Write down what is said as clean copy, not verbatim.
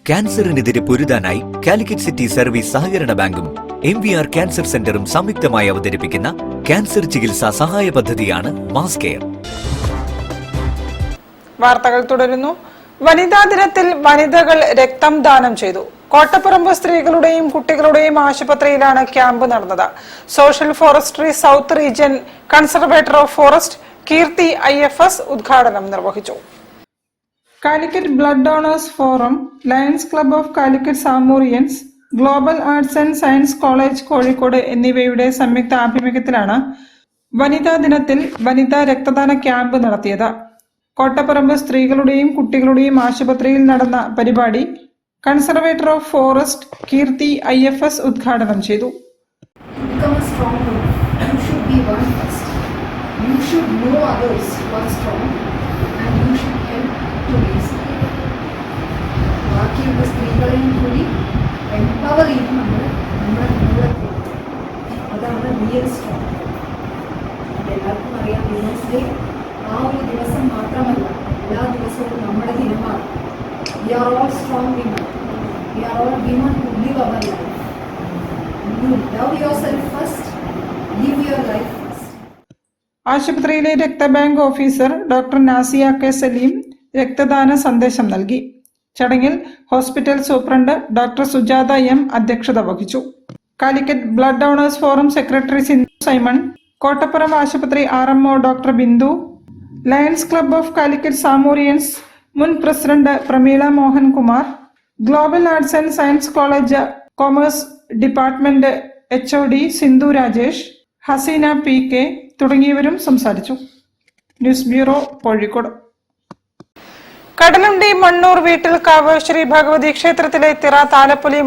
ക്യാൻസറിനെതിരെ പൊരുതാനായി Calicut city service സഹകരണ ബാങ്കും MVR cancer സെന്ററും സംയുക്തമായി അവതരിപ്പിക്കുന്ന ക്യാൻസർ ചികിത്സാ സഹായ പദ്ധതിയാണ് മാസ് കെയർ. വാർത്തകൾ തുടരുന്നു. വനിതാ ദിനത്തിൽ വനിതകൾ രക്തം ദാനം ചെയ്തു. കോട്ടപ്പറമ്പ് സ്ത്രീകളുടെയും കുട്ടികളുടെയും ആശുപത്രിയിലാണ് ക്യാമ്പ് നടന്നത്. Social forestry south region conservator of forest Keerthi IFS ഉദ്ഘാടനം നിർവഹിച്ചു. Calicut blood donors forum, lions club of Calicut Zamorins, global arts and science college Kozhikode എന്നിവയുടെ സംയുക്ത ആഭിമുഖ്യത്തിലാണ് വനിതാ ദിനത്തിൽ വനിതാ രക്തദാന ക്യാമ്പ് നടത്തിയത്. കോട്ടപ്പറമ്പ് സ്ത്രീകളുടെയും കുട്ടികളുടെയും ആശുപത്രിയിൽ നടന്ന പരിപാടി conservator of forest Keerthi IFS ഉദ്ഘാടനം ചെയ്തു. ബാക്കിയുള്ള സ്ത്രീകളെയും കൂടി എംപവർ ചെയ്ത് നമ്മൾ നമ്മുടെ മൂലത്തിൽ, അതാണ് റിയൽ സ്ട്രോങ്. അതെല്ലാവർക്കും അറിയാം. വിമൻസ് ഡേ ആ ഒരു ദിവസം മാത്രമല്ല, എല്ലാ ദിവസവും നമ്മുടെ ദിനമാണ്. We are all strong women. We are all women who live our life. You love yourself first, live your life first. ആശുപത്രിയിലെ രക്തബാങ്ക് officer doctor Nasia K. Saleem രക്തദാന സന്ദേശം നൽകി. ചടങ്ങിൽ hospital superintendent doctor Sujatha M. അധ്യക്ഷത വഹിച്ചു. Calicut blood donors forum secretary Sindhu Simon, Kottappuram ആശുപത്രി RMO doctor Bindu, lions club of Calicut Zamorins മുൻ president Prameela Mohankumar, global arts and science college commerce department HOD Sindhu Rajesh, Haseena PK തുടങ്ങിയവരും സംസാരിച്ചു. News bureau, Kozhikode. കടലുണ്ടി മണ്ണൂർ വീട്ടിൽ കാവ് ശ്രീ ഭഗവതി ക്ഷേത്രത്തിലെ തിറ താലപ്പൊലി